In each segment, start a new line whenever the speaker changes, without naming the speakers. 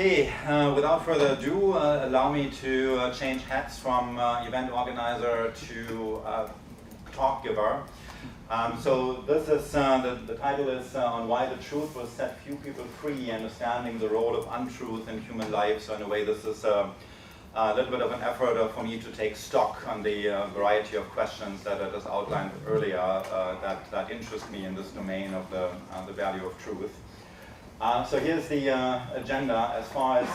Okay, without further ado, allow me to change hats from event organizer to talk giver. So this is, the title is on why the truth will set few people free, understanding the role of untruth in human life. So in a way this is a little bit of an effort for me to take stock on the variety of questions that I just outlined earlier that interest me in this domain of the value of truth. So here's the agenda. As far as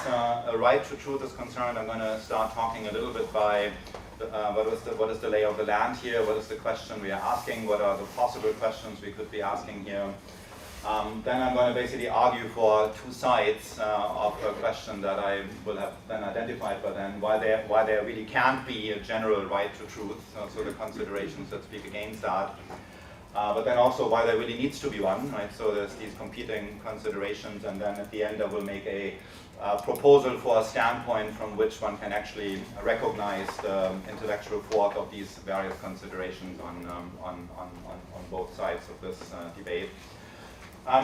a right to truth is concerned, I'm going to start talking a little bit by what is the lay of the land here, what is the question we are asking, what are the possible questions we could be asking here. Then I'm going to basically argue for two sides of a question that I will have then identified by then, why there really can't be a general right to truth, so the considerations that speak against that. But then also why there really needs to be one, right? So there's these competing considerations, and then at the end I will make a proposal for a standpoint from which one can actually recognize the intellectual force of these various considerations on both sides of this debate.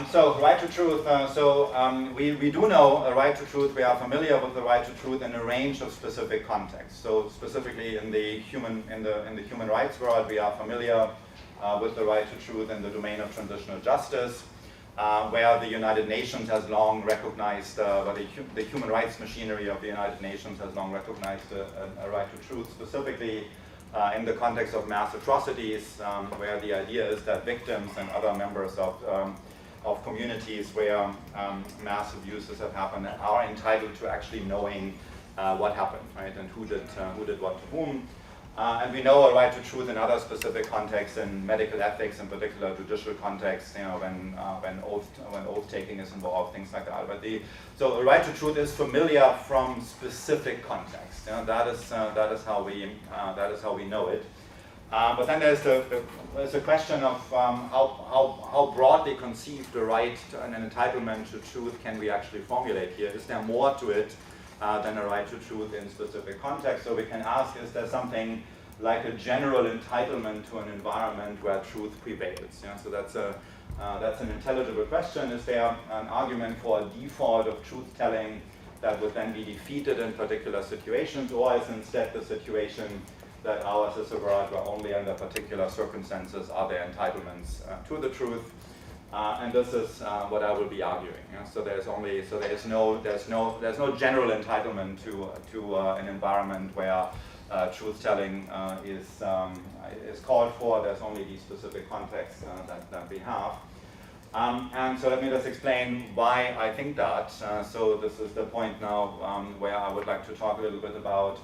So right to truth. We do know a right to truth. We are familiar with the right to truth in a range of specific contexts. So specifically in the human rights world, we are familiar with the right to truth in the domain of transitional justice, where the United Nations has long recognized, the human rights machinery of the United Nations has long recognized a right to truth, specifically in the context of mass atrocities, where the idea is that victims and other members of communities where mass abuses have happened are entitled to actually knowing what happened, right, and who did what to whom. And we know a right to truth in other specific contexts, in medical ethics, in particular judicial contexts, you know, when oath taking is involved, things like that. So a right to truth is familiar from specific contexts. You know, that is how we know it. But then there's the question of how broadly conceived a right to an entitlement to truth can we actually formulate here? Is there more to it than a right to truth in specific context? So we can ask, is there something like a general entitlement to an environment where truth prevails? Yeah, so that's an intelligible question. Is there an argument for a default of truth-telling that would then be defeated in particular situations, or is instead the situation that ours is a world where only under particular circumstances are there entitlements to the truth? And this is what I will be arguing. Yeah? So there's no general entitlement to an environment where truth-telling is called for. There's only these specific contexts that we have. And so let me just explain why I think that. So this is the point now where I would like to talk a little bit about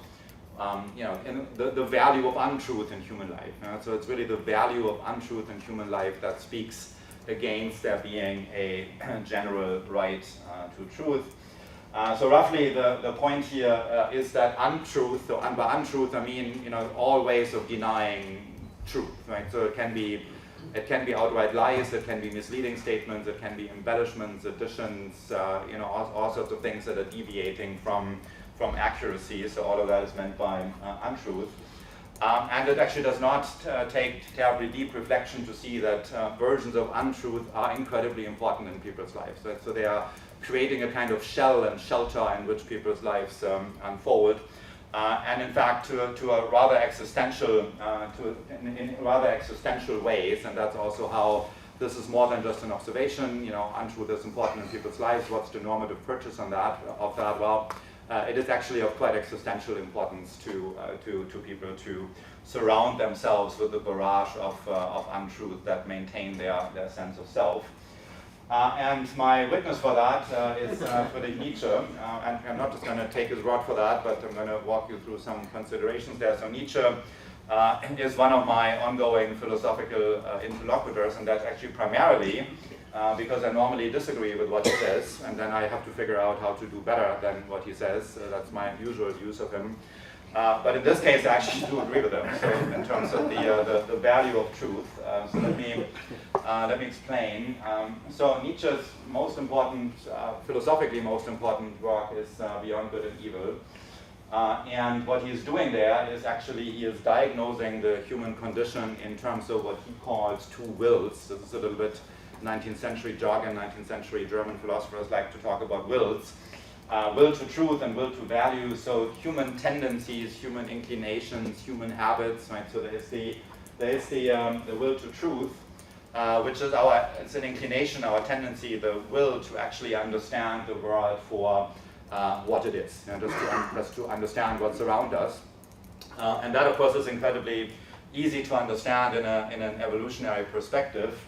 the value of untruth in human life. So it's really the value of untruth in human life that speaks against there being a general right to truth. So roughly the point here is that untruth, so by untruth I mean all ways of denying truth, right? So it can be outright lies, it can be misleading statements, it can be embellishments, additions, all sorts of things that are deviating from accuracy. So all of that is meant by untruth. And it actually does not take terribly deep reflection to see that versions of untruth are incredibly important in people's lives. Right? So they are creating a kind of shell and shelter in which people's lives unfold. And in fact, to a rather existential, in rather existential ways, and that's also how this is more than just an observation. Untruth is important in people's lives. What's the normative purchase on that? Well, it is actually of quite existential importance to people to surround themselves with a barrage of untruth that maintain their sense of self. And my witness for that is Friedrich Nietzsche. And I'm not just going to take his word for that, but I'm going to walk you through some considerations there. So Nietzsche is one of my ongoing philosophical interlocutors, and that's actually primarily because I normally disagree with what he says, and then I have to figure out how to do better than what he says. That's my usual use of him. But in this case, I actually do agree with him. So in terms of the value of truth, so let me explain. So Nietzsche's most important, philosophically most important work is Beyond Good and Evil. And what he's doing there is actually he is diagnosing the human condition in terms of what he calls two wills. This is a little bit 19th century jargon. 19th century German philosophers like to talk about wills. will to truth and will to value. So human tendencies, human inclinations, human habits, right? So there is the will to truth, which is it's an inclination, our tendency, the will to actually understand the world for what it is, just to understand what's around us. And that, of course, is incredibly easy to understand in an evolutionary perspective.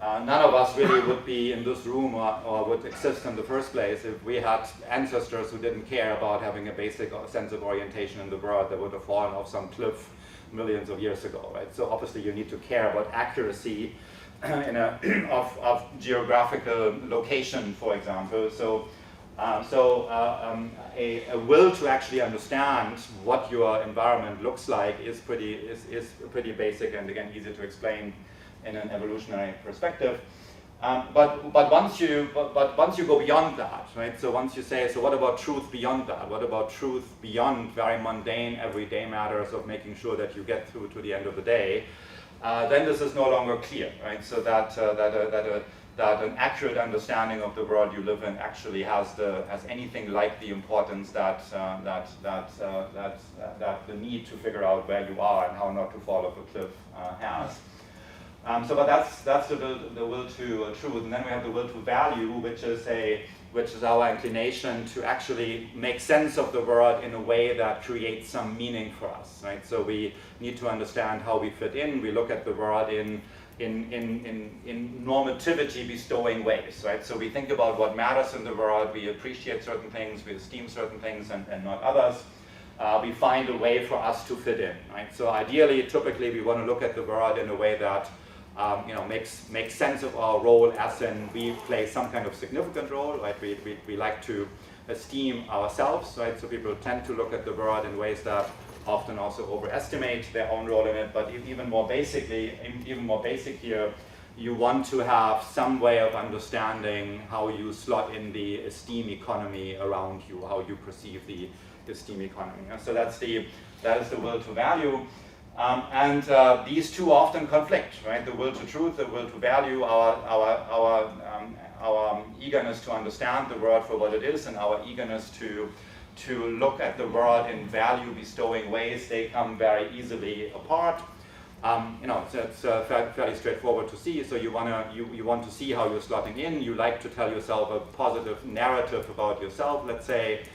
None of us really would be in this room or would exist in the first place if we had ancestors who didn't care about having a basic sense of orientation in the world that would have fallen off some cliff millions of years ago, right? So obviously you need to care about accuracy of geographical location, for example. So a will to actually understand what your environment looks like is pretty basic and again easy to explain in an evolutionary perspective. But once you go beyond that, right? So once you say, so what about truth beyond that? What about truth beyond very mundane, everyday matters of making sure that you get through to the end of the day? Then this is no longer clear, right? So that an accurate understanding of the world you live in actually has anything like the importance that the need to figure out where you are and how not to fall off a cliff has. But that's the will to truth, and then we have the will to value, which is our inclination to actually make sense of the world in a way that creates some meaning for us, right? So we need to understand how we fit in. We look at the world in normativity bestowing ways, right? So we think about what matters in the world. We appreciate certain things, we esteem certain things, and not others. We find a way for us to fit in, right? So ideally, typically, we want to look at the world in a way that makes sense of our role, as in we play some kind of significant role, right? We like to esteem ourselves, right? So people tend to look at the world in ways that often also overestimate their own role in it. But even more basic here, you want to have some way of understanding how you slot in the esteem economy around you, how you perceive the esteem economy. So that is the will to value. And these two often conflict, right? The will to truth, the will to value, our eagerness to understand the world for what it is, and our eagerness to look at the world in value bestowing ways, they come very easily apart. It's fairly straightforward to see. So you want to see how you're slotting in. You like to tell yourself a positive narrative about yourself, let's say.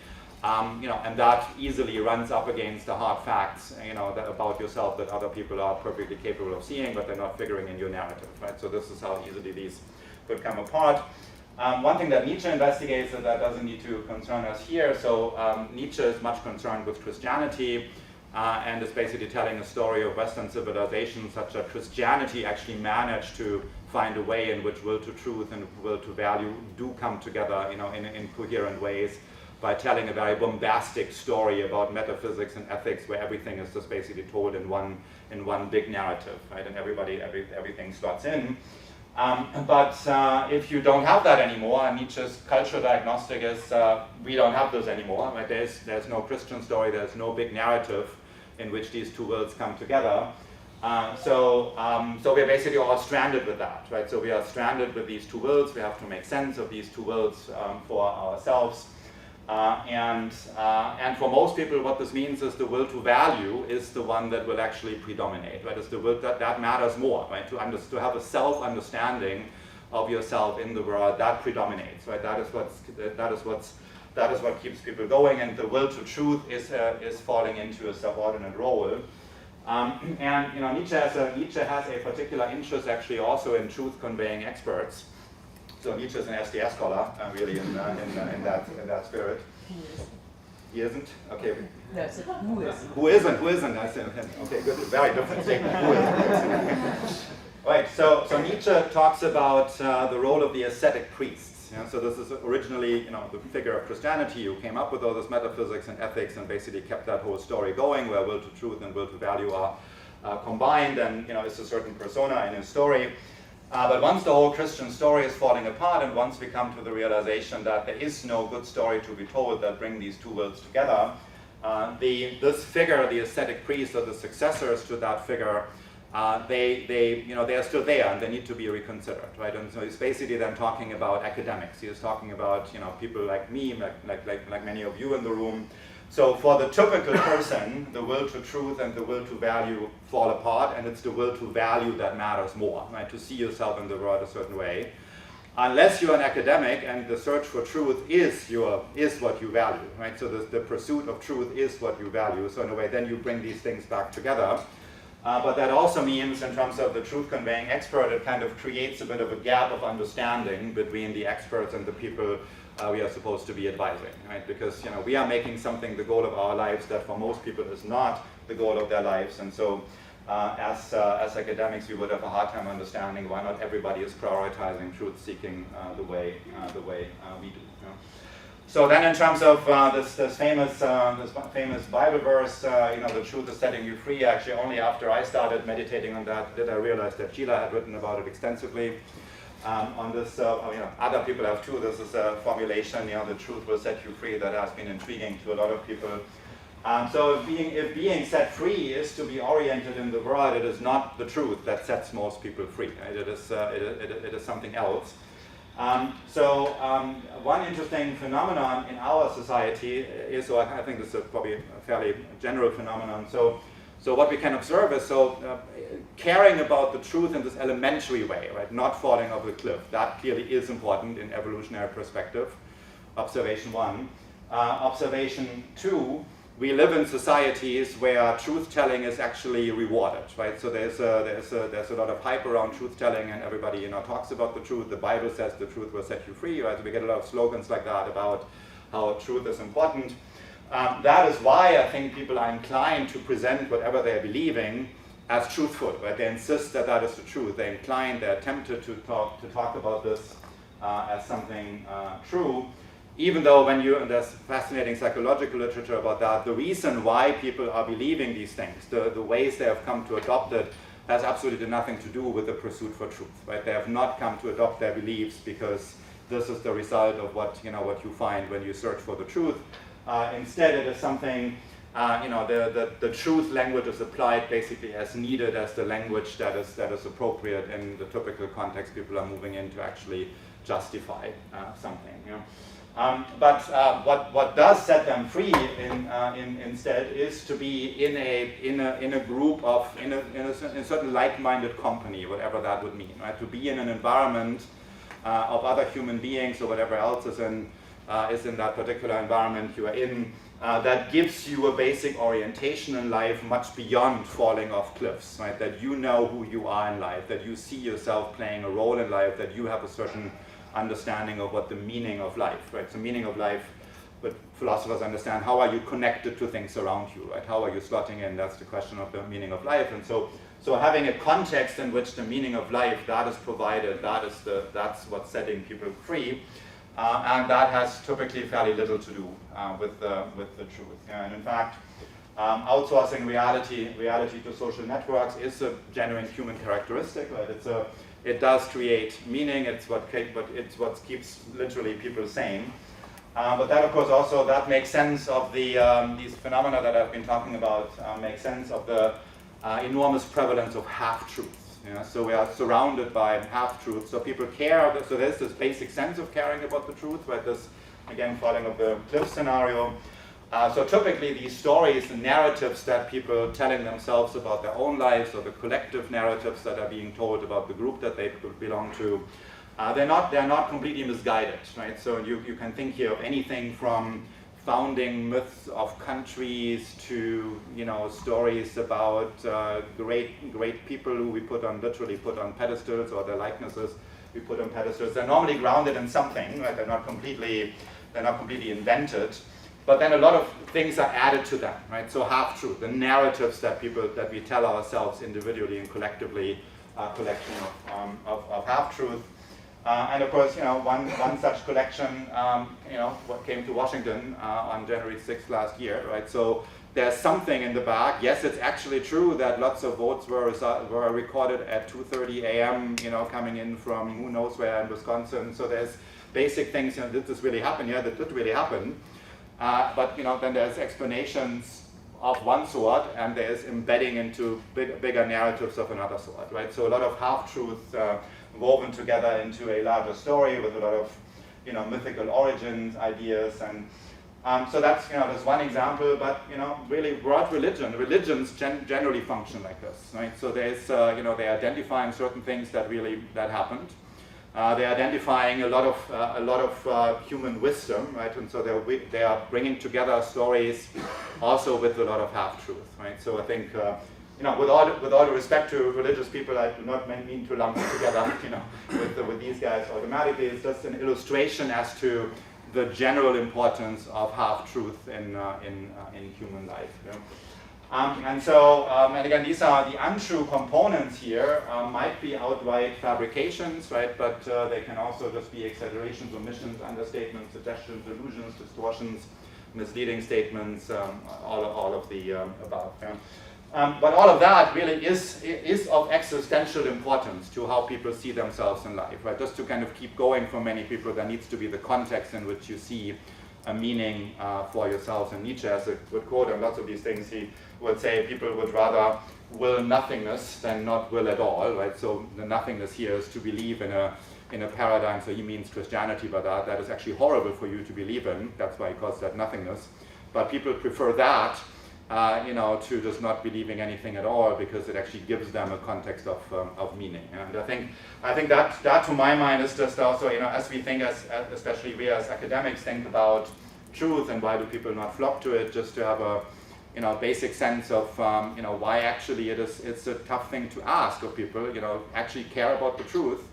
And that easily runs up against the hard facts, about yourself that other people are perfectly capable of seeing, but they're not figuring in your narrative, right? So this is how easily these could come apart. One thing that Nietzsche investigates that doesn't need to concern us here. So Nietzsche is much concerned with Christianity, and is basically telling a story of Western civilization such that Christianity actually managed to find a way in which will to truth and will to value do come together, in coherent ways, by telling a very bombastic story about metaphysics and ethics, where everything is just basically told in one big narrative, right? And everything slots in. But if you don't have that anymore, and Nietzsche's cultural diagnostic is we don't have this anymore, right? There's no Christian story, there's no big narrative in which these two worlds come together. So we're basically all stranded with that, right? So we are stranded with these two worlds. We have to make sense of these two worlds for ourselves. And for most people, what this means is the will to value is the one that will actually predominate, right? It's the will that matters more, right? To have a self-understanding of yourself in the world, that predominates, right? That is what keeps people going, and the will to truth is falling into a subordinate role. And Nietzsche has a particular interest actually also in truth-conveying experts. So Nietzsche is an SDS scholar, really, in that spirit. He isn't? Okay.
No, so who is?
Who isn't? I said, okay, good. Very different statement. Who isn't? Right. So Nietzsche talks about the role of the ascetic priests. So this is originally, the figure of Christianity who came up with all this metaphysics and ethics and basically kept that whole story going, where will to truth and will to value are combined, and it's a certain persona in his story. But once the whole Christian story is falling apart, and once we come to the realization that there is no good story to be told that bring these two worlds together, this figure, the ascetic priest, or the successors to that figure, they are still there and they need to be reconsidered, right? And so he's basically then talking about academics. He is talking about people like me, like many of you in the room. So for the typical person, the will to truth and the will to value fall apart, and it's the will to value that matters more, right? To see yourself in the world a certain way. Unless you're an academic and the search for truth is what you value, right? So the pursuit of truth is what you value. So in a way, then you bring these things back together. But that also means, in terms of the truth-conveying expert, it kind of creates a bit of a gap of understanding between the experts and the people we are supposed to be advising, right? Because we are making something the goal of our lives that for most people is not the goal of their lives, and so as academics, we would have a hard time understanding why not everybody is prioritizing truth-seeking the way we do. So then, in terms of this famous Bible verse, the truth is setting you free. Actually, only after I started meditating on that did I realize that Sheila had written about it extensively. On this, other people have too. This is a formulation, the truth will set you free, that has been intriguing to a lot of people. So if being set free is to be oriented in the world, it is not the truth that sets most people free. Right? It is something else. One interesting phenomenon in our society is, so I think this is probably a fairly general phenomenon. So what we can observe is, caring about the truth in this elementary way, right? Not falling off the cliff. That clearly is important in evolutionary perspective. Observation 1. Observation 2. We live in societies where truth-telling is actually rewarded, right? So there's a lot of hype around truth-telling, and everybody talks about the truth. The Bible says the truth will set you free, right? So we get a lot of slogans like that about how truth is important. That is why I think people are inclined to present whatever they're believing as truthful, right? They insist that that is the truth. They're inclined, they're tempted to talk about this as something true. Even though and there's fascinating psychological literature about that, the reason why people are believing these things, the ways they have come to adopt it, has absolutely nothing to do with the pursuit for truth, right? They have not come to adopt their beliefs because this is the result of what you find when you search for the truth. Instead, it is something, the truth language is applied basically as needed as the language that is appropriate in the typical context people are moving in to actually justify something. But what does set them free instead is to be in a group of in a certain like-minded company, whatever that would mean, right? To be in an environment of other human beings or whatever else is in that particular environment you are in, that gives you a basic orientation in life much beyond falling off cliffs, right? That you know who you are in life, that you see yourself playing a role in life, that you have a certain understanding of what the meaning of life, right? So meaning of life, but philosophers understand, how are you connected to things around you, right? How are you slotting in? That's the question of the meaning of life. And so having a context in which the meaning of life, that is provided, that's what's setting people free. And that has typically fairly little to do with the truth. And in fact, outsourcing reality to social networks is a genuine human characteristic, right? It does create meaning. It's what keeps literally people sane. But that, of course, also that makes sense of these phenomena that I've been talking about. Makes sense of the enormous prevalence of half-truths. So we are surrounded by half-truths. So people care. So there's this basic sense of caring about the truth, right? This, again, falling off the cliff scenario. So typically these stories and narratives that people telling themselves about their own lives, or the collective narratives that are being told about the group that they belong to, they're not completely misguided, right? So you can think here of anything from founding myths of countries to stories about great people who we literally put on pedestals, or their likenesses we put on pedestals. They're normally grounded in something, right? They're not completely invented. But then a lot of things are added to them, right? So half-truth, the narratives that we tell ourselves individually and collectively, are a collection of half-truth. And of course, one such collection, what came to Washington on January 6th last year, right? So there's something in the back. Yes, it's actually true that lots of votes were recorded at 2:30 a.m., coming in from who knows where in Wisconsin. So there's basic things, did this really happen? Yeah, that did really happen. But then there's explanations one sort, and there is embedding into bigger narratives of another sort, right? So a lot of half-truths woven together into a larger story with a lot of, mythical origins, ideas, and so that's, that's one example. But really broad religions generally function like this, right? So there's, they're identifying certain things that happened. They're identifying a lot of human wisdom, right? And so they are bringing together stories also with a lot of half-truth, right? So I think, with all due respect to religious people, I do not mean to lump them together, with these guys automatically. It's just an illustration as to the general importance of half-truth in human life. And again, these are the untrue components here. Might be outright fabrications, right? But they can also just be exaggerations, omissions, understatements, suggestions, illusions, distortions, misleading statements, all of the above. But all of that really is of existential importance to how people see themselves in life, right? Just to kind of keep going for many people, there needs to be the context in which you see a meaning for yourselves. And Nietzsche has a good quote on lots of these things. He would say people would rather will nothingness than not will at all, right? So the nothingness here is to believe in a paradigm. So he means Christianity by that. That is actually horrible for you to believe in. That's why he calls that nothingness. But people prefer that, to just not believing anything at all, because it actually gives them a context of meaning. And I think that to my mind is just also, as we think, especially we as academics think about truth and why do people not flock to it, just to have a basic sense of why actually it's a tough thing to ask of people, actually care about the truth.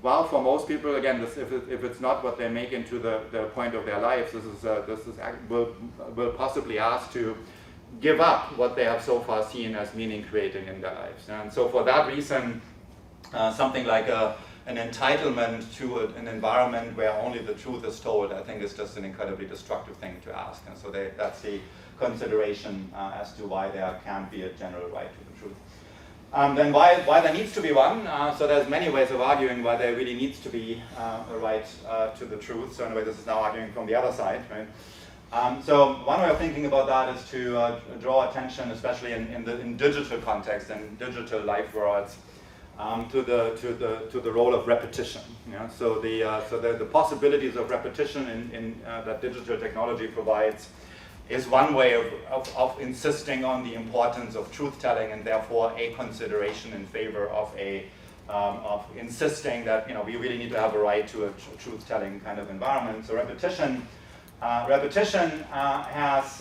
Well, for most people, again, if it's not what they make into the point of their lives, will possibly ask to give up what they have so far seen as meaning creating in their lives. And so for that reason, something like an entitlement to an environment where only the truth is told, I think is just an incredibly destructive thing to ask. And so that's the consideration as to why there can't be a general right to the truth. Then why there needs to be one. So there's many ways of arguing why there really needs to be a right to the truth. So anyway, this is now arguing from the other side, right? So one way of thinking about that is to draw attention, especially in digital context and digital life worlds, to the role of repetition. So the possibilities of repetition in that digital technology provides is one way of insisting on the importance of truth-telling, and therefore a consideration in favor of insisting that we really need to have a right to a truth-telling kind of environment. So repetition has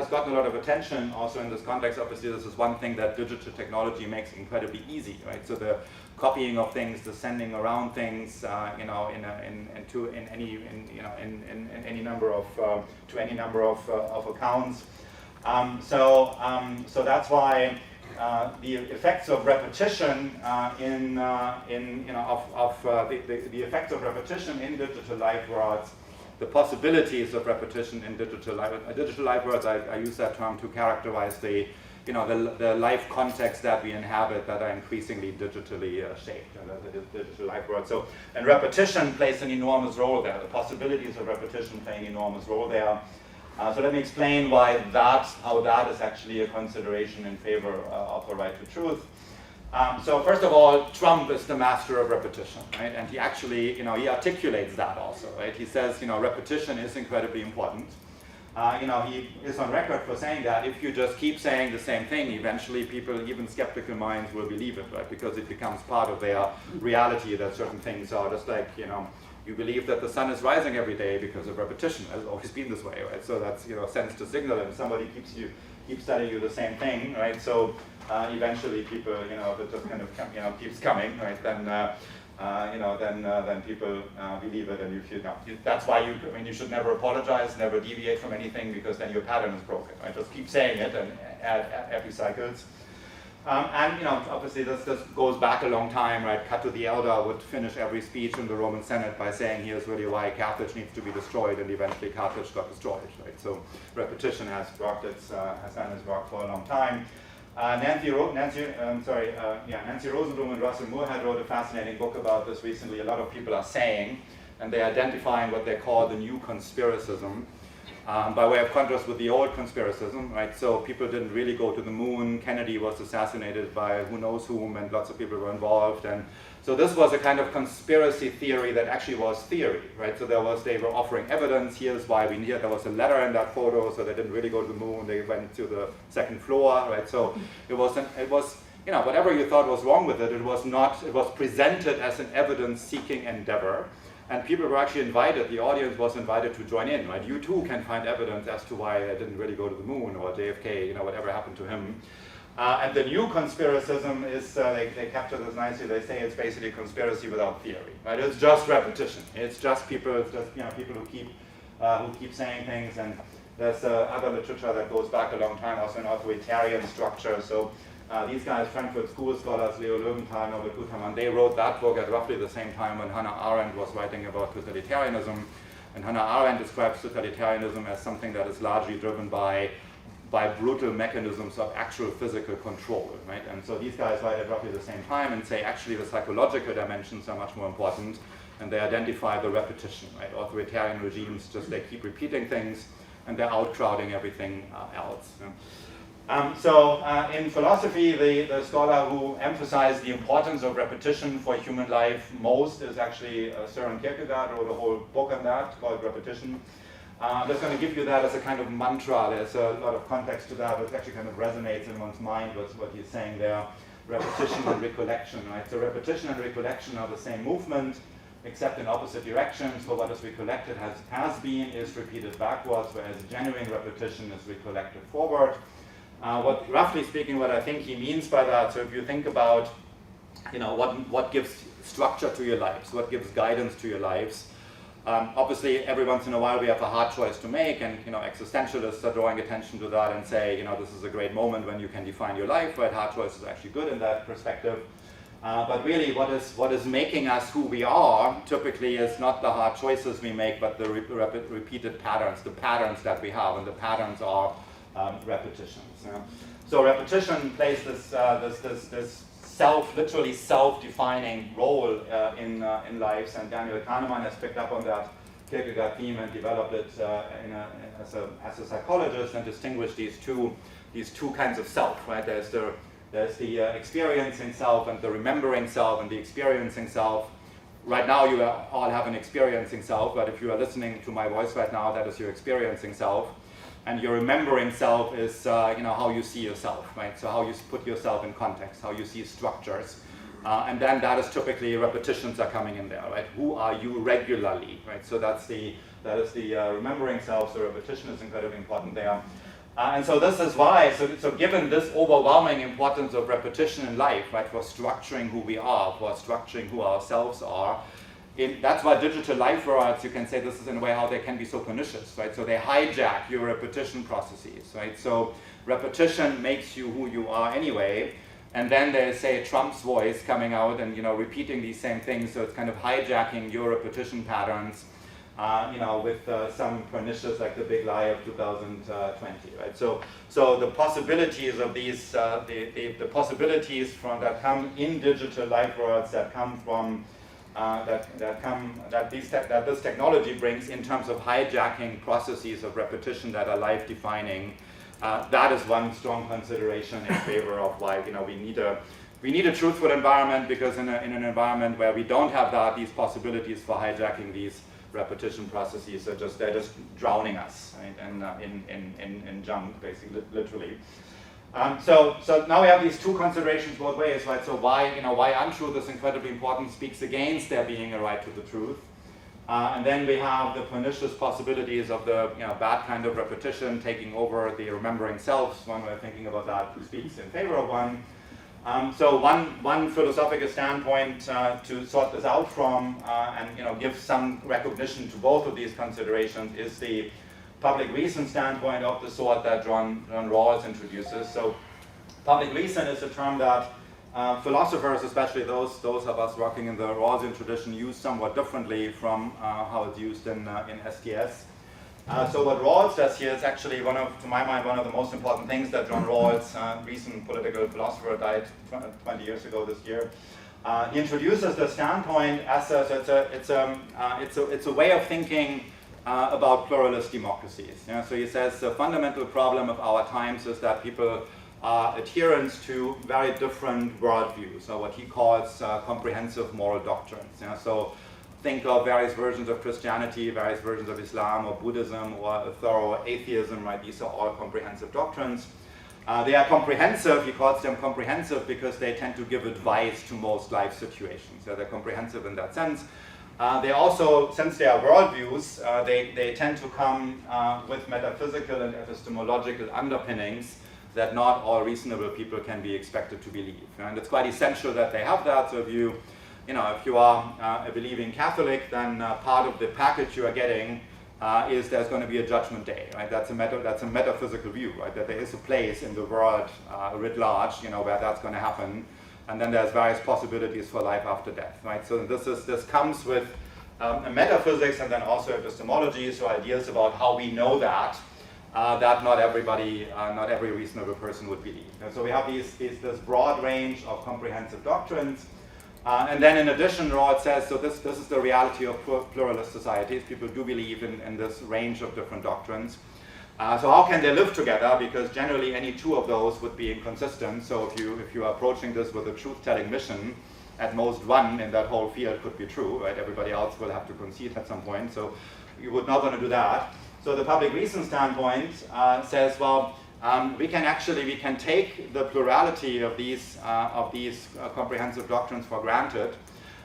gotten a lot of attention also in this context. Obviously, this is one thing that digital technology makes incredibly easy, right? So the copying of things, the sending around things, in any number of accounts. So that's why the effects of repetition the effects of repetition in digital life worlds. The possibilities of repetition in digital life worlds, I use that term to characterize the life context that we inhabit that are increasingly digitally shaped, the digital life world. So, and repetition plays an enormous role there. The possibilities of repetition play an enormous role there. So let me explain how that is actually a consideration in favor of the right to truth. So first of all, Trump is the master of repetition, right? And he actually, he articulates that also, right? He says, repetition is incredibly important. He is on record for saying that if you just keep saying the same thing, eventually people, even skeptical minds, will believe it, right? Because it becomes part of their reality that certain things are just like, you believe that the sun is rising every day because of repetition. It's always been this way, right? So that's, sense to signal, and somebody keeps telling you the same thing, right? So eventually people, if it just kind of, keeps coming, right? Then people believe it, and you should not. That's why you should never apologize, never deviate from anything, because then your pattern is broken, right? Just keep saying it and add happy cycles. Obviously this goes back a long time, right? Cato the Elder would finish every speech in the Roman Senate by saying, here's really why Carthage needs to be destroyed, and eventually Carthage got destroyed, right? So repetition has done its work for a long time. Nancy Rosenblum and Russell Moorhead wrote a fascinating book about this recently. A lot of people are saying, and they're identifying what they call the new conspiracism, by way of contrast with the old conspiracism, right? So people didn't really go to the moon. Kennedy was assassinated by who knows whom, and lots of people were involved. And so this was a kind of conspiracy theory that actually was theory, right? So they were offering evidence. Here's why we need it. There was a letter in that photo, so they didn't really go to the moon. They went to the second floor, right? So it was whatever you thought was wrong with it, it was presented as an evidence-seeking endeavor. And people were actually invited, the audience was invited to join in, right? You too can find evidence as to why they didn't really go to the moon, or JFK, whatever happened to him. And the new conspiracism is, they capture this nicely, they say it's basically conspiracy without theory, right? It's just repetition. It's just people who keep saying things, and there's other literature that goes back a long time, also an authoritarian structure. So these guys, Frankfurt School scholars, Leo Löwenthal, Norbert Gutermann, they wrote that book at roughly the same time when Hannah Arendt was writing about totalitarianism. And Hannah Arendt describes totalitarianism as something that is largely driven by brutal mechanisms of actual physical control, right? And so these guys write at roughly the same time and say actually the psychological dimensions are much more important, and they identify the repetition, right? Authoritarian regimes they keep repeating things, and they're outcrowding everything else. In philosophy, the scholar who emphasized the importance of repetition for human life most is actually Søren Kierkegaard, wrote a whole book on that called Repetition. I'm just going to give you that as a kind of mantra. There's a lot of context to that, but it actually kind of resonates in one's mind with what he's saying there. Repetition and recollection, right? So repetition and recollection are the same movement, except in opposite directions. So what is recollected has been is repeated backwards, whereas genuine repetition is recollected forward. Roughly speaking, what I think he means by that, so if you think about, what gives structure to your lives, what gives guidance to your lives, obviously every once in a while we have a hard choice to make, and existentialists are drawing attention to that and say, this is a great moment when you can define your life, right? Hard choice is actually good in that perspective. But really what is making us who we are typically is not the hard choices we make, but the repeated patterns, the patterns that we have, and the patterns are repetitions. So repetition plays this literally self-defining role in lives, and Daniel Kahneman has picked up on that Kierkegaard theme and developed it as a psychologist, and distinguished these two kinds of self. Right? There's the experiencing self and the remembering self, and the experiencing self. Right now, you all have an experiencing self, but if you are listening to my voice right now, that is your experiencing self. And your remembering self is, how you see yourself, right? So how you put yourself in context, how you see structures. And then that is typically repetitions are coming in there, right? Who are you regularly, right? So that is the remembering self, so repetition is incredibly important there. And so this is why, so given this overwhelming importance of repetition in life, right, for structuring who we are, for structuring who ourselves are, that's why digital life robots, you can say this is in a way how they can be so pernicious, right? So they hijack your repetition processes, right? So repetition makes you who you are anyway, and then they say Trump's voice coming out and repeating these same things, so it's kind of hijacking your repetition patterns, with some pernicious, like the big lie of 2020, right? So the possibilities of these, the possibilities that come in digital life robots that come from that this technology brings in terms of hijacking processes of repetition that are life-defining, that is one strong consideration in favor of why we need a truthful environment, because in an environment where we don't have these possibilities for hijacking these repetition processes, they're just drowning us, right? And in junk, basically, literally. So now we have these two considerations both ways, right? So why untruth is incredibly important, speaks against there being a right to the truth, and then we have the pernicious possibilities of the bad kind of repetition taking over the remembering selves. One way of thinking about that speaks in favor of one. So one philosophical standpoint to sort this out from and give some recognition to both of these considerations is the public reason standpoint of the sort that John Rawls introduces. So public reason is a term that philosophers, especially those of us working in the Rawlsian tradition, use somewhat differently from how it's used in STS. So what Rawls does here is actually to my mind, one of the most important things that John Rawls, recent political philosopher, died 20 years ago this year. He introduces the standpoint as it's a way of thinking about pluralist democracies. So he says the fundamental problem of our times is that people are adherents to very different worldviews, or what he calls comprehensive moral doctrines. So think of various versions of Christianity, various versions of Islam or Buddhism, or a thorough atheism, right? These are all comprehensive doctrines. They are comprehensive, he calls them comprehensive because they tend to give advice to most life situations. So they're comprehensive in that sense. They also, since they are worldviews, they tend to come with metaphysical and epistemological underpinnings that not all reasonable people can be expected to believe. And it's quite essential that they have that. So if you are a believing Catholic, then part of the package you are getting is there's going to be a judgment day, right? That's a metaphysical view, right? That there is a place in the world writ large, where that's going to happen, and then there's various possibilities for life after death, right? So this comes with a metaphysics and then also epistemology, so ideas about how we know that not every reasonable person would believe. And so we have this broad range of comprehensive doctrines. And then in addition, Rawls says, so this is the reality of pluralist societies. People do believe in this range of different doctrines. So how can they live together? Because generally any two of those would be inconsistent. So if you are approaching this with a truth-telling mission, at most one in that whole field could be true, right? Everybody else will have to concede at some point. So you would not want to do that. So the public reason standpoint says, well, we can take the plurality of these comprehensive doctrines for granted,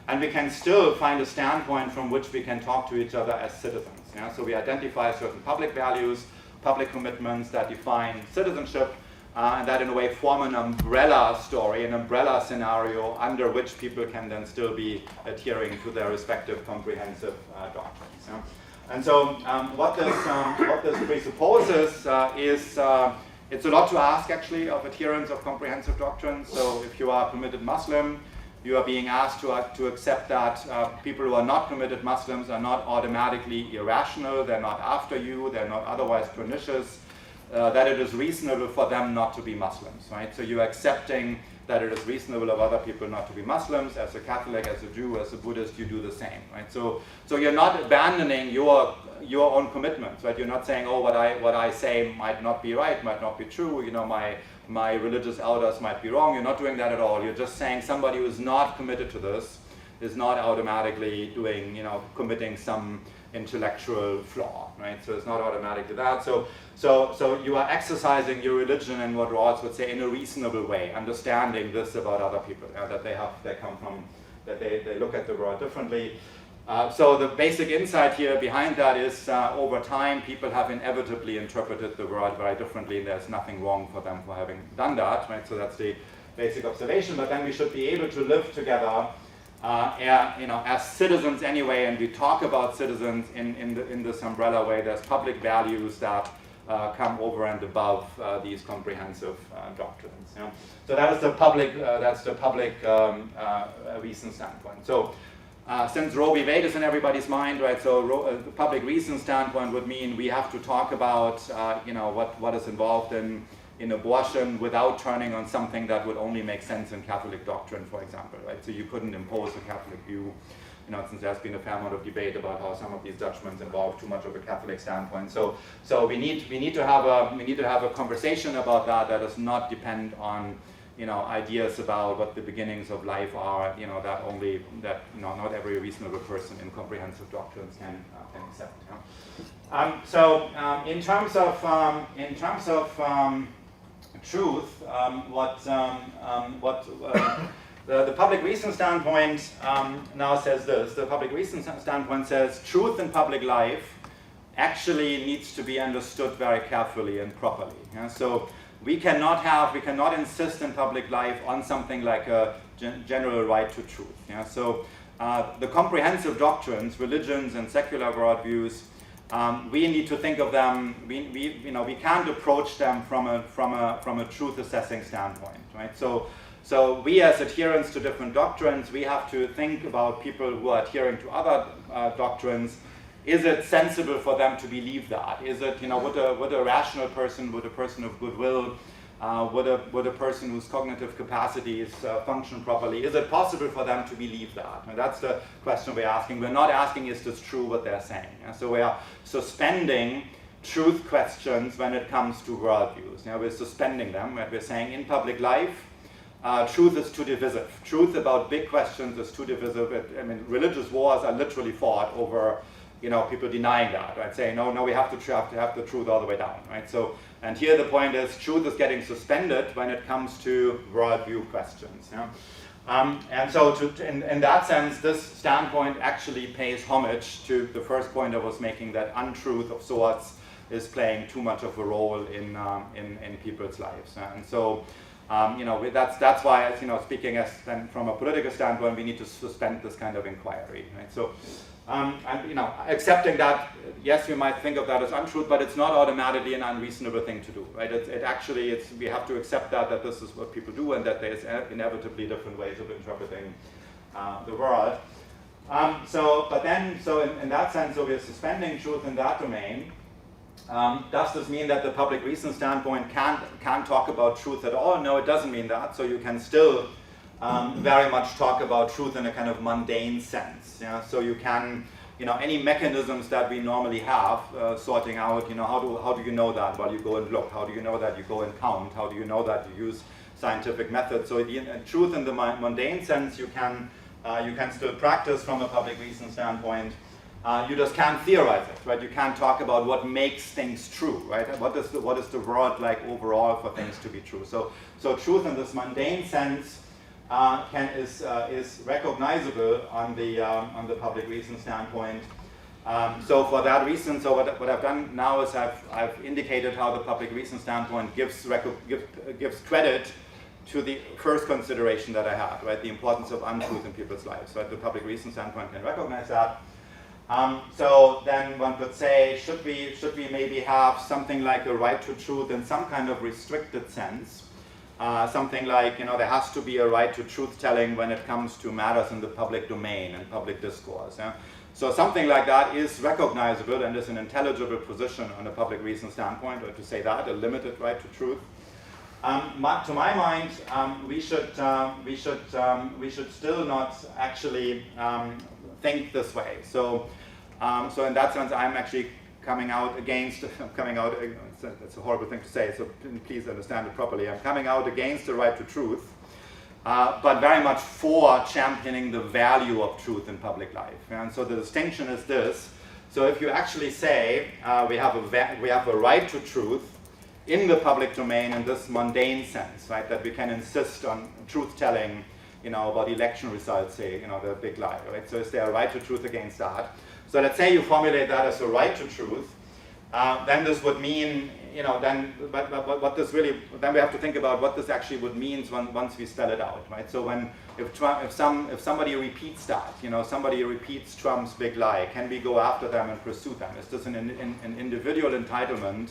and we can still find a standpoint from which we can talk to each other as citizens. So we identify certain public values, public commitments that define citizenship, and that in a way form an umbrella story, an umbrella scenario under which people can then still be adhering to their respective comprehensive doctrines. And so what this presupposes is it's a lot to ask, actually, of adherents of comprehensive doctrines. So if you are a committed Muslim, you are being asked to accept that people who are not committed Muslims are not automatically irrational, they're not after you, they're not otherwise pernicious, that it is reasonable for them not to be Muslims, right? So you're accepting that it is reasonable of other people not to be Muslims. As a Catholic, as a Jew, as a Buddhist, you do the same, right? So you're not abandoning your own commitments, right? You're not saying, oh, what I say might not be right, might not be true. My religious elders might be wrong. You're not doing that at all. You're just saying somebody who is not committed to this is not automatically committing some intellectual flaw, right? So it's not automatically that. So you are exercising your religion in what Rawls would say in a reasonable way, understanding this about other people, that they look at the world differently. So the basic insight here behind that is over time people have inevitably interpreted the world very differently, and there's nothing wrong for them for having done that, right? So that's the basic observation. But then we should be able to live together as citizens anyway, and we talk about citizens in this umbrella way. There's public values that come over and above these comprehensive doctrines. So that is the public reason standpoint. So since Roe v. Wade is in everybody's mind, right? So the public reason standpoint would mean we have to talk about what is involved in abortion without turning on something that would only make sense in Catholic doctrine, for example, right? So you couldn't impose a Catholic view, since there's been a fair amount of debate about how some of these judgments involve too much of a Catholic standpoint. So we need to have a conversation about that does not depend on ideas about what the beginnings of life are, that not every reasonable person in comprehensive doctrines can accept. In terms of truth, the public reason standpoint now says this. The public reason standpoint says truth in public life actually needs to be understood very carefully and properly. So we cannot insist in public life on something like a general right to truth. So the comprehensive doctrines, religions and secular worldviews, we need to think of them. We can't approach them from a truth assessing standpoint, right? So we as adherents to different doctrines, we have to think about people who are adhering to other doctrines. Is it sensible for them to believe that? Is it, would a rational person, would a person of goodwill would a person whose cognitive capacities function properly, is it possible for them to believe that? And that's the question we're asking. We're not asking, is this true what they're saying? So we are suspending truth questions when it comes to worldviews. We're suspending them. We're saying in public life, truth is too divisive. Truth about big questions is too divisive. I mean, religious wars are literally fought over, people denying that, right? Saying, no, we have to have the truth all the way down, right? So, and here the point is, truth is getting suspended when it comes to worldview questions. And so, in that sense, this standpoint actually pays homage to the first point I was making, that untruth of sorts is playing too much of a role in people's lives. And so, that's why, speaking as then from a political standpoint, we need to suspend this kind of inquiry, right? So, accepting that, yes, we might think of that as untruth, but it's not automatically an unreasonable thing to do, right? We have to accept that this is what people do, and that there's inevitably different ways of interpreting the world. So in that sense, so we're suspending truth in that domain. Does this mean that the public reason standpoint can't talk about truth at all? No, it doesn't mean that. So you can still very much talk about truth in a kind of mundane sense. So you can, any mechanisms that we normally have, sorting out, how do you know that? Well, you go and look. How do you know that? You go and count. How do you know that? You use scientific methods. So the truth in the mundane sense, you can still practice from a public reason standpoint. You just can't theorize it, right? You can't talk about what makes things true, right? What is the world like overall for things to be true? So truth in this mundane sense is recognizable on the public reason standpoint. So for that reason, so what I've done now is I've indicated how the public reason standpoint gives credit to the first consideration that I had, right? The importance of untruth in people's lives. So the public reason standpoint can recognize that. So then one could say, should we maybe have something like a right to truth in some kind of restricted sense? Something like, there has to be a right to truth-telling when it comes to matters in the public domain and public discourse. So something like that is recognizable and is an intelligible position on a public reason standpoint, or to say that, a limited right to truth. To my mind, we should still not actually think this way. So in that sense, I'm actually coming out against, it's a horrible thing to say, so please understand it properly. I'm coming out against the right to truth, but very much for championing the value of truth in public life. And so the distinction is this. So if you actually say we have a right to truth in the public domain in this mundane sense, right, that we can insist on truth-telling, about election results, say, the big lie, right? So is there a right to truth against that? So let's say you formulate that as a right to truth, then this would mean, what this really, then we have to think about what this actually would mean once we spell it out, right? So if somebody repeats that, somebody repeats Trump's big lie, can we go after them and pursue them? Is this an individual entitlement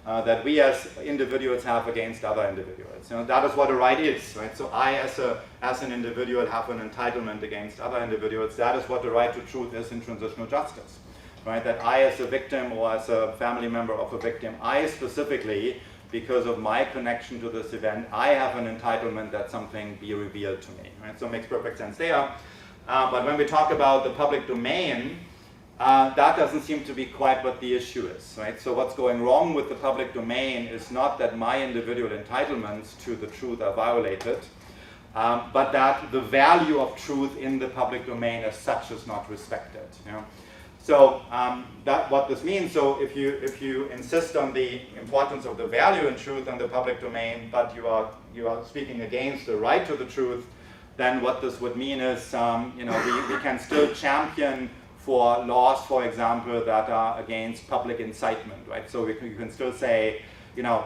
that we as individuals have against other individuals? That is what a right is, right? So I as an individual have an entitlement against other individuals. That is what the right to truth is in transitional justice, right? That I as a victim or as a family member of a victim, I specifically, because of my connection to this event, I have an entitlement that something be revealed to me, right? So it makes perfect sense there. But when we talk about the public domain, that doesn't seem to be quite what the issue is, right? So what's going wrong with the public domain is not that my individual entitlements to the truth are violated, but that the value of truth in the public domain as such is not respected. So that what this means. So if you insist on the importance of the value in truth in the public domain, but you are speaking against the right to the truth, then what this would mean is we can still champion for laws, for example, that are against public incitement, right? So you can still say,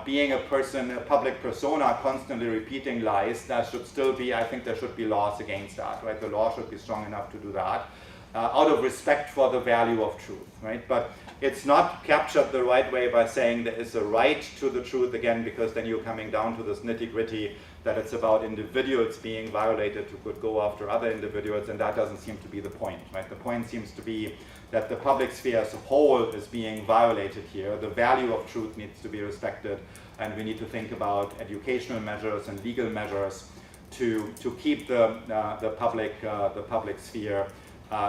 being a person, a public persona, constantly repeating lies, that should still be, I think there should be laws against that, right? The law should be strong enough to do that, out of respect for the value of truth, right? But it's not captured the right way by saying there is a right to the truth, again, because then you're coming down to this nitty-gritty that it's about individuals being violated who could go after other individuals, and that doesn't seem to be the point, right? The point seems to be that the public sphere as a whole is being violated here. The value of truth needs to be respected, and we need to think about educational measures and legal measures to keep the public sphere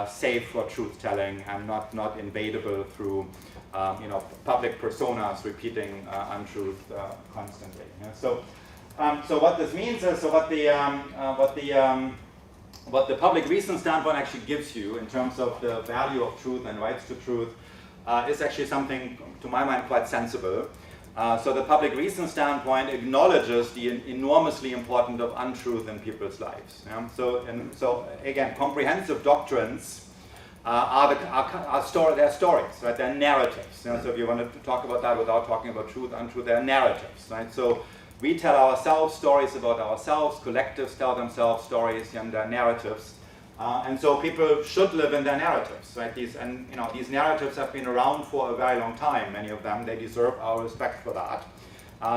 safe for truth-telling and not invadable through public personas repeating untruth constantly. Yeah? So what this means is, what the public reason standpoint actually gives you in terms of the value of truth and rights to truth is actually something, to my mind, quite sensible. So the public reason standpoint acknowledges the enormously importance of untruth in people's lives. Yeah? So again, comprehensive doctrines are stories, right? They're narratives. You know? So if you want to talk about that without talking about truth, untruth, they're narratives, right? So we tell ourselves stories about ourselves, collectives tell themselves stories, and they're narratives. And so people should live in their narratives, right? These narratives have been around for a very long time, many of them. They deserve our respect for that.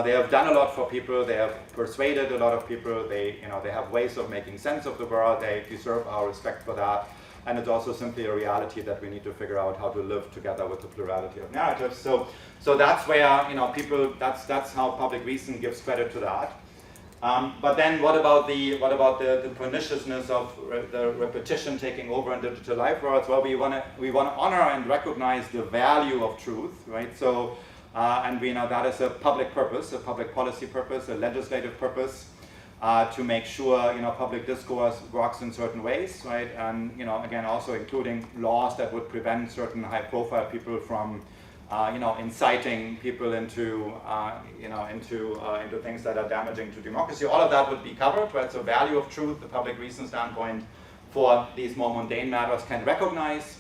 They have done a lot for people. They have persuaded a lot of people. They have ways of making sense of the world. They deserve our respect for that. And it's also simply a reality that we need to figure out how to live together with the plurality of narratives. So that's where people. That's how public reason gives credit to that. But then what about the perniciousness of the repetition taking over in digital life worlds? Well, we want to honor and recognize the value of truth, right? So and we know that is a public purpose, a public policy purpose, a legislative purpose. To make sure public discourse works in certain ways, right? And again, also including laws that would prevent certain high-profile people from, inciting people into things that are damaging to democracy. All of that would be covered, right? So value of truth, the public reason standpoint for these more mundane matters can recognize,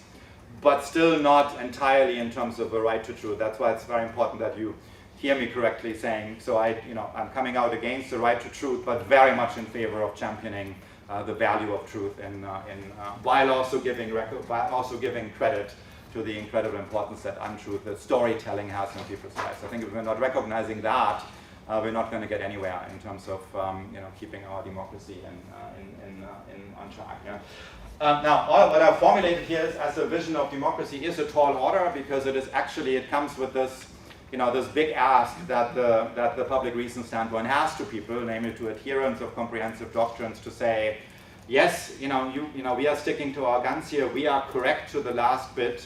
but still not entirely in terms of a right to truth. That's why it's very important that you hear me correctly saying, so I'm coming out against the right to truth, but very much in favor of championing the value of truth, while also giving credit to the incredible importance that untruth, that storytelling has in people's lives. I think if we're not recognizing that, we're not going to get anywhere in terms of keeping our democracy on track. Yeah? Now, what I've formulated here is, as a vision of democracy is a tall order, because it comes with this. This big ask that the public reason standpoint has to people, namely to adherents of comprehensive doctrines, to say, yes, we are sticking to our guns here. We are correct to the last bit,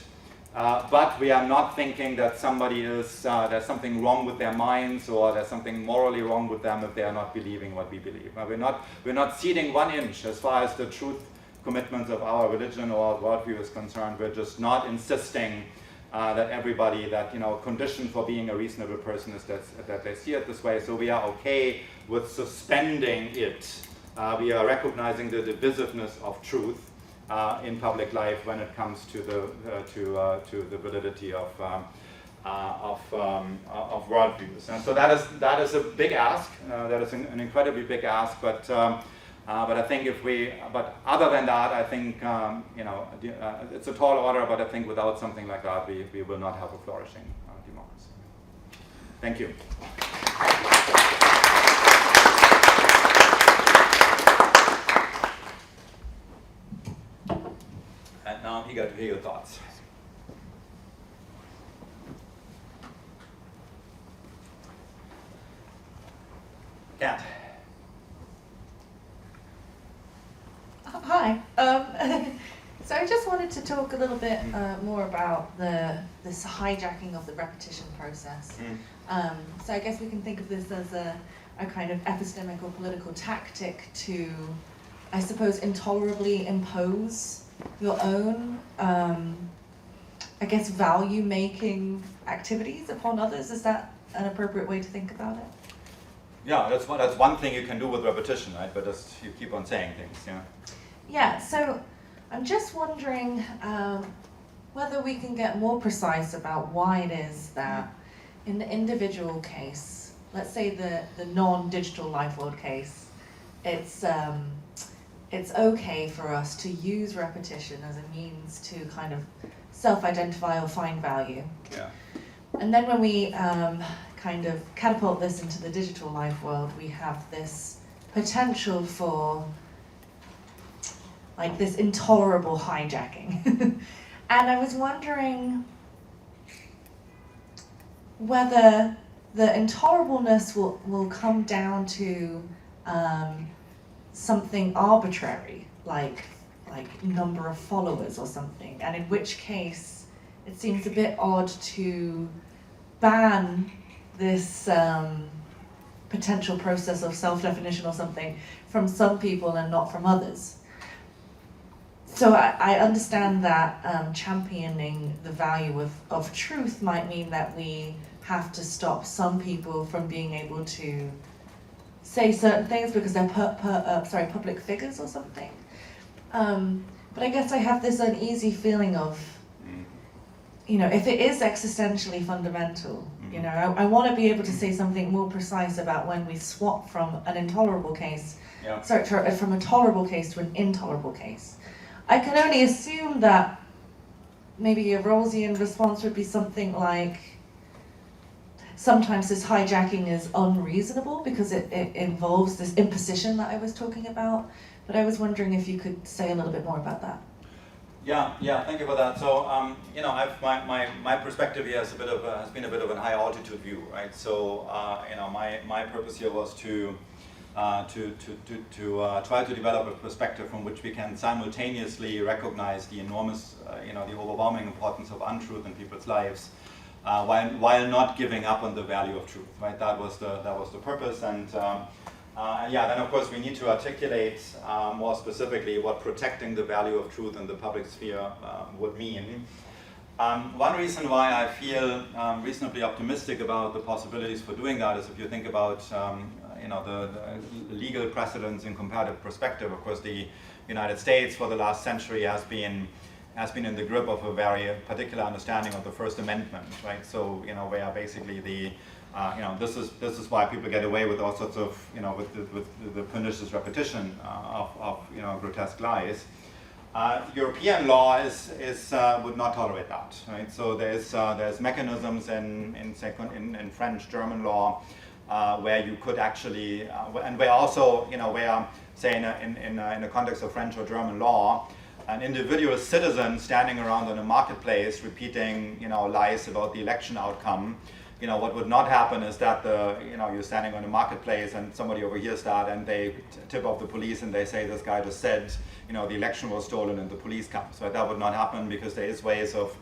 but we are not thinking that there's something wrong with their minds, or there's something morally wrong with them if they are not believing what we believe. We're not ceding 1 inch as far as the truth commitments of our religion or worldview is concerned. We're just not insisting that everybody, condition for being a reasonable person is that they see it this way. So we are okay with suspending it. We are recognizing the divisiveness of truth in public life when it comes to the validity of worldviews. And so that is a big ask. That is an incredibly big ask. But I think but other than that, I think it's a tall order. But I think without something like that, we will not have a flourishing democracy. Thank you. And now I'm eager to hear your thoughts. Kat.
Hi. So I just wanted to talk a little bit more about this hijacking of the repetition process. So I guess we can think of this as a kind of epistemic or political tactic to, I suppose, intolerably impose your own, I guess, value-making activities upon others. Is that an appropriate way to think about it?
Yeah, that's one thing you can do with repetition, right? But you keep on saying things, yeah.
Yeah, so I'm just wondering whether we can get more precise about why it is that in the individual case, let's say the non-digital life world case, it's okay for us to use repetition as a means to kind of self-identify or find value.
Yeah.
And then when we kind of catapult this into the digital life world, we have this potential for like this intolerable hijacking. And I was wondering whether the intolerableness will come down to something arbitrary, like number of followers or something, and in which case it seems a bit odd to ban this potential process of self-definition or something from some people and not from others. So I understand that championing the value of truth might mean that we have to stop some people from being able to say certain things because they're public figures or something. But I guess I have this uneasy feeling of, if it is existentially fundamental, I want to be able to say something more precise about when we swap from an intolerable case, from a tolerable case to an intolerable case. I can only assume that maybe a Rawlsian response would be something like, sometimes this hijacking is unreasonable because it involves this imposition that I was talking about. But I was wondering if you could say a little bit more about that.
Yeah, thank you for that. So, my perspective here has been a bit of an high altitude view, right? So, my purpose here was to try to develop a perspective from which we can simultaneously recognize the enormous, the overwhelming importance of untruth in people's lives, while not giving up on the value of truth, right? That was the purpose, and then of course we need to articulate more specifically what protecting the value of truth in the public sphere would mean. One reason why I feel reasonably optimistic about the possibilities for doing that is if you think about the legal precedents in comparative perspective. Of course, the United States for the last century has been in the grip of a very particular understanding of the First Amendment, right? So, where basically this is why people get away with all sorts of, with the pernicious repetition of grotesque lies. European law would not tolerate that, right? So there's mechanisms in French, German law where you could actually, and where also, where say in the context of French or German law, an individual citizen standing around in a marketplace repeating, lies about the election outcome, what would not happen is that you're standing on a marketplace and somebody overhears that and they tip off the police and they say this guy just said, the election was stolen and the police comes. Right? That would not happen because there is ways of,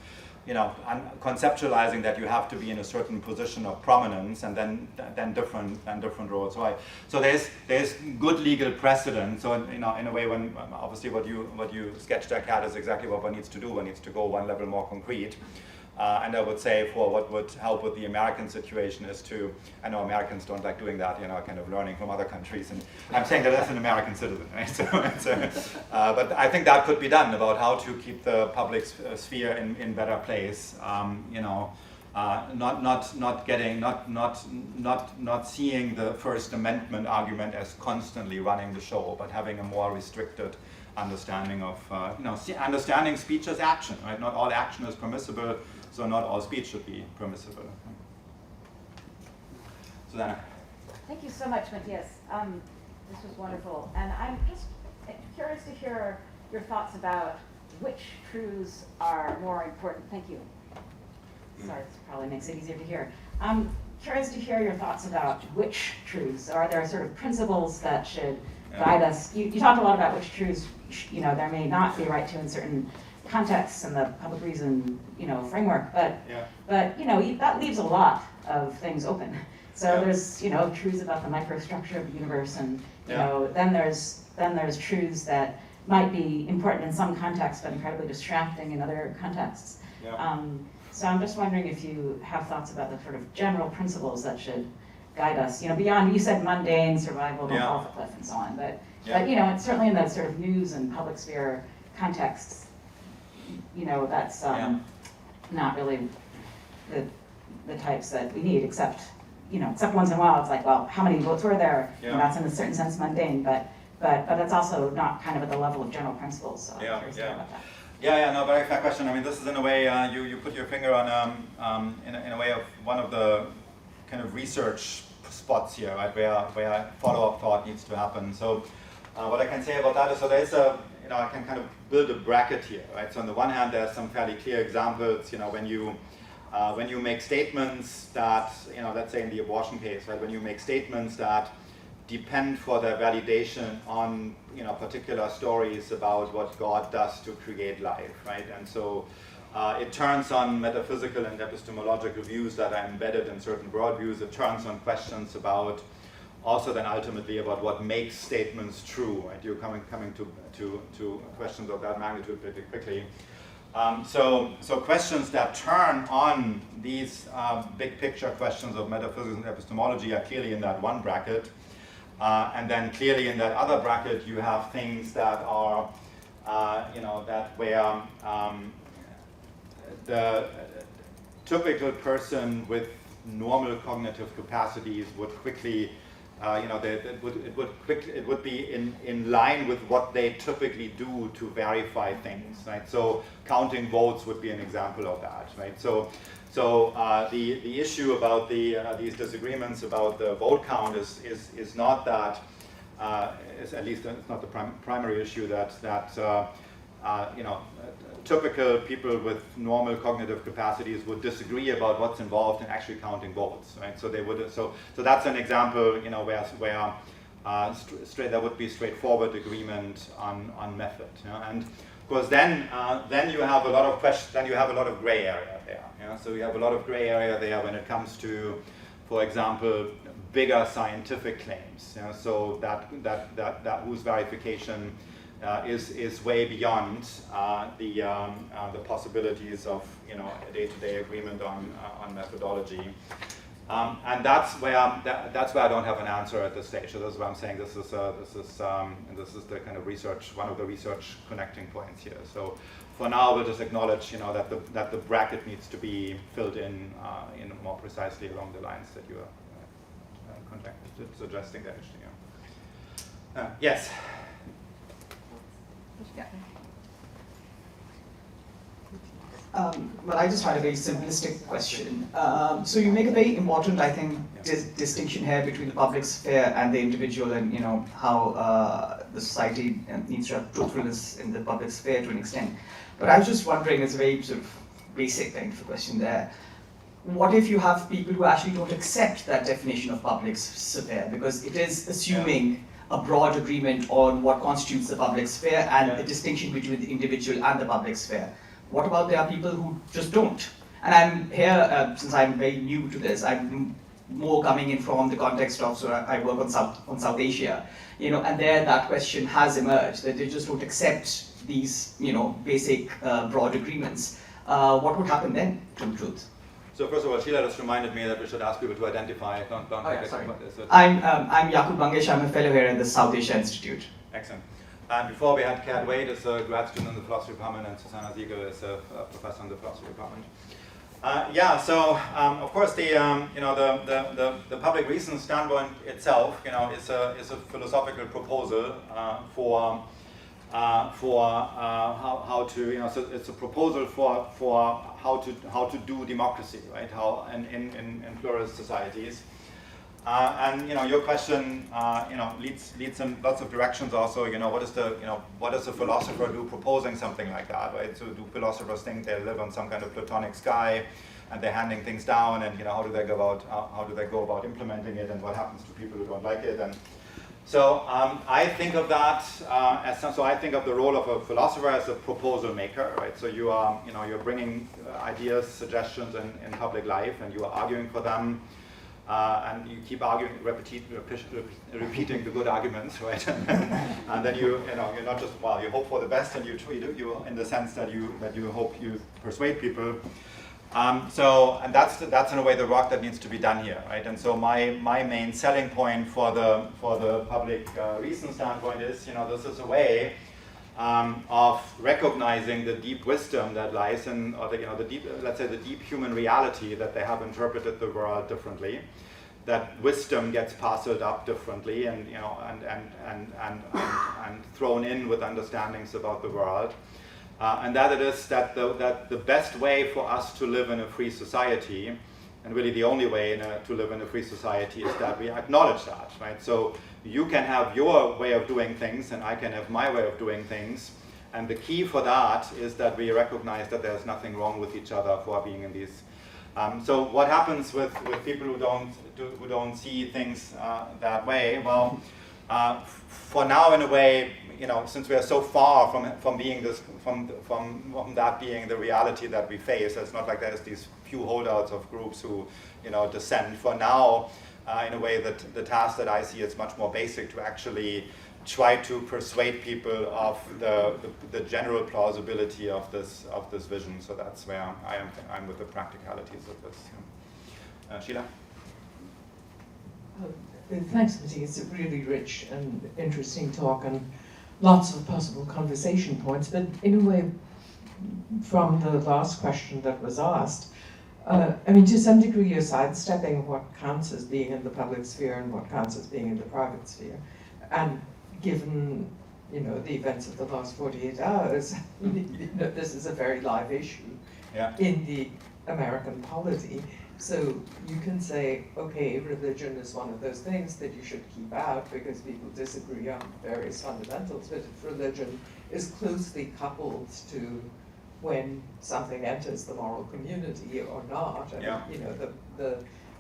conceptualizing that you have to be in a certain position of prominence and then different roles. Right? So there's good legal precedent. So in a way, when obviously what you sketched there, Kat, is exactly what one needs to do. One needs to go one level more concrete. And I would say for what would help with the American situation is to, I know Americans don't like doing that, kind of learning from other countries, and I'm saying that as an American citizen, right? But I think that could be done about how to keep the public sphere in better place, not seeing the First Amendment argument as constantly running the show, but having a more restricted understanding of, understanding speech as action, right? Not all action is permissible, so not all speech should be permissible. Susanna.
Thank you so much, Matthias. This was wonderful. And I'm just curious to hear your thoughts about which truths are more important. Thank you. Sorry, this probably makes it easier to hear. I'm curious to hear your thoughts about which truths. Are there sort of principles that should guide us? You talked a lot about which truths, there may not be right to in certain contexts in the public reason, framework, but that leaves a lot of things open. So there's, truths about the microstructure of the universe, and then there's truths that might be important in some contexts, but incredibly distracting in other contexts. So I'm just wondering if you have thoughts about the sort of general principles that should guide us, beyond, you said mundane, survival, don't fall off a cliff, and so on, but it's certainly in that sort of news and public sphere contexts, that's not really the types that we need, except once in a while it's like, well, how many votes were there? And that's in a certain sense mundane, but that's also not kind of at the level of general principles, so I'm curious to hear about that.
No, very fair question. I mean, this is in a way, you put your finger on, in a way of one of the kind of research spots here, right, where follow-up thought needs to happen. So what I can say about that is, so there's I can kind of build a bracket here, right? So on the one hand, there's some fairly clear examples, when you make statements that, let's say in the abortion case, right? When you make statements that depend for their validation on, particular stories about what God does to create life, right? And so it turns on metaphysical and epistemological views that are embedded in certain worldviews. It turns on questions about, also then ultimately about what makes statements true, right? You're coming to questions of that magnitude pretty quickly. So questions that turn on these big picture questions of metaphysics and epistemology are clearly in that one bracket. And then clearly in that other bracket you have things that are, that where the typical person with normal cognitive capacities would quickly, it would be in line with what they typically do to verify things, right? So counting votes would be an example of that, right? So the issue about these disagreements about the vote count is not that, at least it's not the primary issue that typical people with normal cognitive capacities would disagree about what's involved in actually counting votes, right? So they would. So that's an example, where there would be straightforward agreement on method, and of course then you have a lot of questions. Then you have a lot of gray area there. So you have a lot of gray area there when it comes to, for example, bigger scientific claims. So that whose verification is way beyond the possibilities of a day-to-day agreement on methodology, and that's where I don't have an answer at this stage. So that's why I'm saying this is the kind of research, one of the research connecting points here. So for now we'll just acknowledge that the bracket needs to be filled in more precisely along the lines that you are suggesting there. Yes.
Yeah.
Well, I just had a very simplistic question. So you make a very important, I think, distinction here between the public sphere and the individual, and how the society needs to have truthfulness in the public sphere to an extent. But I was just wondering, it's a very sort of basic kind of a question there. What if you have people who actually don't accept that definition of public sphere, because it is assuming a broad agreement on what constitutes the public sphere and the distinction between the individual and the public sphere? What about there are people who just don't? And I'm here, since I'm very new to this, I'm more coming in from the context of, so I work on South Asia, and there that question has emerged, that they just don't accept these, basic broad agreements. What would happen then to truth?
So first of all, Sheila just reminded me that we should ask people to identify.
Sorry. I'm Yakub Bangesh. I'm a fellow here at the South Asia Institute.
Excellent. And before we had Kat Wade as a grad student in the philosophy department, and Susanna Siegel is a professor in the philosophy department. So of course the public reason standpoint itself, is a philosophical proposal for how to, so it's a proposal for how to do democracy, right? How in pluralist societies. And your question leads in lots of directions also. What does a philosopher do proposing something like that, right? So do philosophers think they live on some kind of platonic sky and they're handing things down, and how do they go about implementing it, and what happens to people who don't like it? And so I think of that I think of the role of a philosopher as a proposal maker, right? So you are you're bringing ideas, suggestions in public life, and you are arguing for them. And you keep arguing, repeating the good arguments, right? And then you're not just, you hope for the best, and you in the sense that you hope you persuade people. And that's in a way the work that needs to be done here, right? And so my main selling point for the public reason standpoint is, this is a way of recognizing the deep wisdom that lies in, or the deep, let's say, the deep human reality that they have interpreted the world differently. That wisdom gets parceled up differently, and thrown in with understandings about the world, and that it is that the best way for us to live in a free society And really the only way to live in a free society is that we acknowledge that, right? So you can have your way of doing things and I can have my way of doing things. And the key for that is that we recognize that there's nothing wrong with each other for being in these. So what happens with people who don't see things that way? Well, for now, in a way, since we are so far from being this, from that being the reality that we face, it's not like there's these few holdouts of groups who, dissent. For now, in a way, that the task that I see is much more basic to actually try to persuade people of the general plausibility of this vision. So that's where I'm with the practicalities of this. Sheila?
Thanks, Mathias. It's a really rich and interesting talk and lots of possible conversation points. But in a way, from the last question that was asked, to some degree you're sidestepping what counts as being in the public sphere and what counts as being in the private sphere. And given, the events of the last 48 hours, this is a very live issue in the American polity. So you can say, okay, religion is one of those things that you should keep out because people disagree on various fundamentals, but if religion is closely coupled to when something enters the moral community or not, and,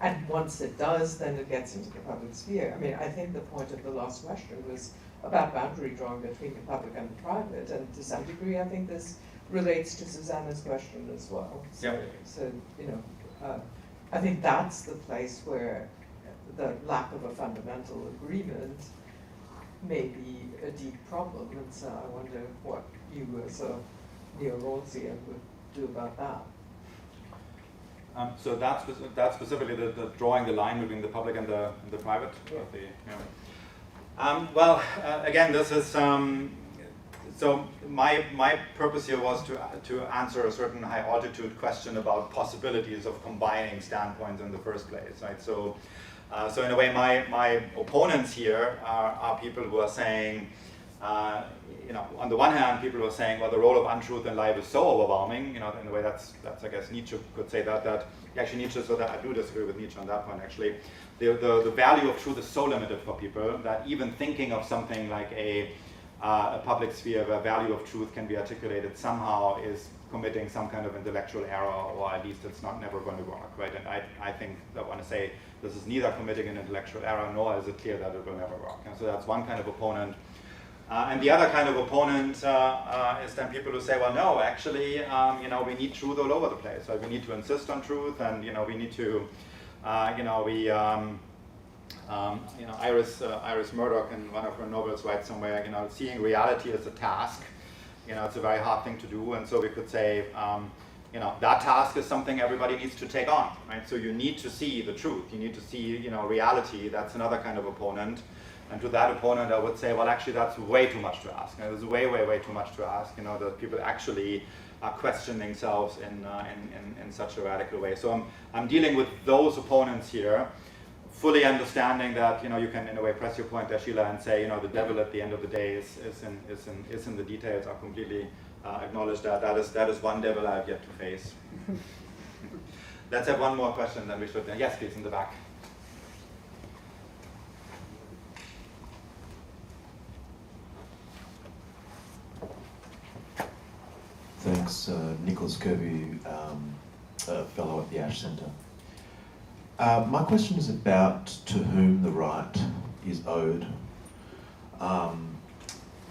and once it does, then it gets into the public sphere. I think the point of the last question was about boundary drawing between the public and the private, and to some degree, I think this relates to Susanna's question as well. So I think that's the place where the lack of a fundamental agreement may be a deep problem, and so I wonder what you as a neo-Rawlsian would do about that.
So that's specifically the drawing the line between the public and the private. Again, this is so my purpose here was to answer a certain high altitude question about possibilities of combining standpoints in the first place, right? So in a way, my opponents here are people who are saying, on the one hand, people who are saying, well, the role of untruth in life is so overwhelming, in a way that's I guess Nietzsche could say that actually Nietzsche, so that I do disagree with Nietzsche on that point actually. The value of truth is so limited for people that even thinking of something like a public sphere where value of truth can be articulated somehow is committing some kind of intellectual error, or at least it's never going to work, right? And I think I want to say this is neither committing an intellectual error nor is it clear that it will never work. And so that's one kind of opponent. And the other kind of opponent is then people who say, well, no, actually, we need truth all over the place. Right? We need to insist on truth, and we need to, Iris Murdoch in one of her novels writes somewhere, seeing reality as a task. It's a very hard thing to do, and so we could say, that task is something everybody needs to take on, right? So you need to see the truth. You need to see, reality. That's another kind of opponent. And to that opponent, I would say, well, actually, that's way too much to ask. It's way, way, way too much to ask. That people actually are questioning themselves in such a radical way. So I'm dealing with those opponents here, fully understanding that you can in a way press your point there, Sheila, and say the devil at the end of the day is in the details. I completely acknowledge that is one devil I have yet to face. Let's have one more question, then we should. Yes, please, in the back.
Thanks, Nicholas Kirby, a fellow at the Ash Center. My question is about to whom the right is owed.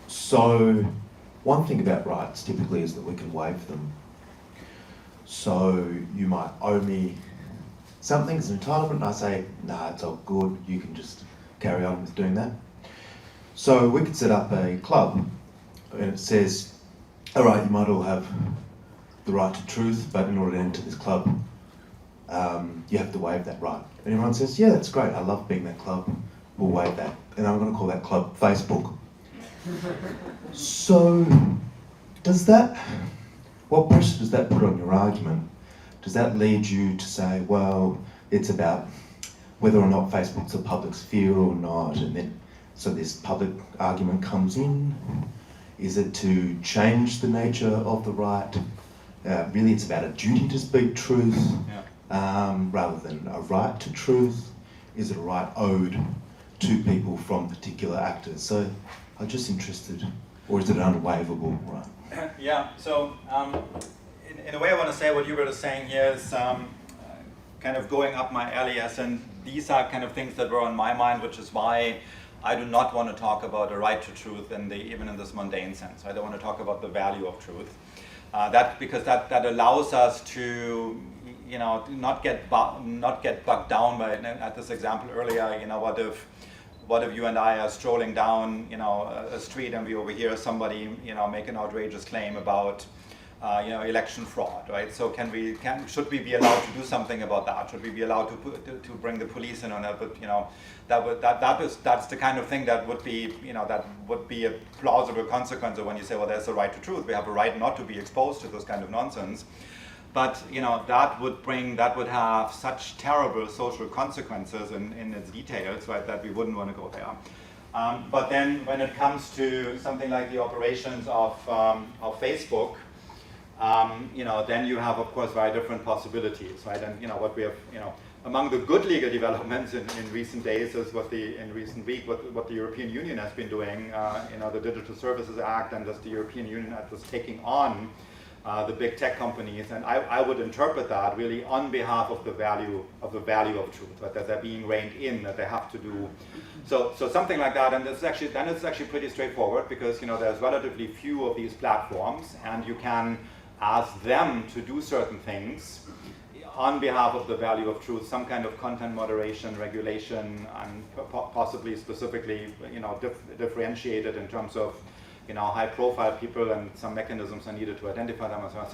So one thing about rights typically is that we can waive them. So you might owe me something as an entitlement, and I say, nah, it's all good, you can just carry on with doing that. So we could set up a club, and it says, all right, you might all have the right to truth, but in order to enter this club, you have to waive that right. And everyone says, yeah, that's great, I love being that club, we'll waive that. And I'm going to call that club Facebook. So, what pressure does that put on your argument? Does that lead you to say, well, it's about whether or not Facebook's a public sphere or not, and then so this public argument comes in? Is it to change the nature of the right? Really, it's about a duty to speak truth. rather than a right to truth? Is it a right owed to people from particular actors? So I'm just interested, or is it an unwaivable right?
Yeah, so in a way I want to say what Hubert is saying here is kind of going up my alley, and these are kind of things that were on my mind, which is why I do not want to talk about a right to truth even in this mundane sense. I don't want to talk about the value of truth. Because that allows us to, not get bogged down by, at this example earlier, what if you and I are strolling down, a street and we overhear somebody, make an outrageous claim about, election fraud, right? So should we be allowed to do something about that? Should we be allowed to bring the police in on that? But that's the kind of thing that would be, that would be a plausible consequence of when you say, well, there's a right to truth. We have a right not to be exposed to this kind of nonsense. But that would have such terrible social consequences in its details, right, that we wouldn't want to go there. But then when it comes to something like the operations of Facebook, then you have, of course, very different possibilities, right? And what we have, among the good legal developments in recent days is what the European Union has been doing. The Digital Services Act, and just the European Union was taking on the big tech companies, and I would interpret that really on behalf of the value of truth, right? That they're being reined in, that they have to do. So something like that, and it's actually pretty straightforward, because there's relatively few of these platforms, and you can ask them to do certain things on behalf of the value of truth, some kind of content moderation, regulation, and possibly specifically, differentiated in terms of, high-profile people, and some mechanisms are needed to identify them as well.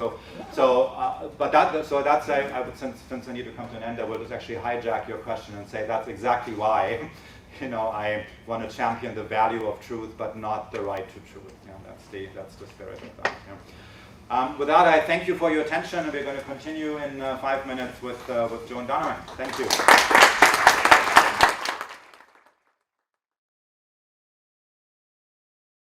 Since I need to come to an end, I will just actually hijack your question and say that's exactly why, I want to champion the value of truth, but not the right to truth. That's the spirit of that. With that, I thank you for your attention, and we're going to continue in 5 minutes with Joan Donovan. Thank you.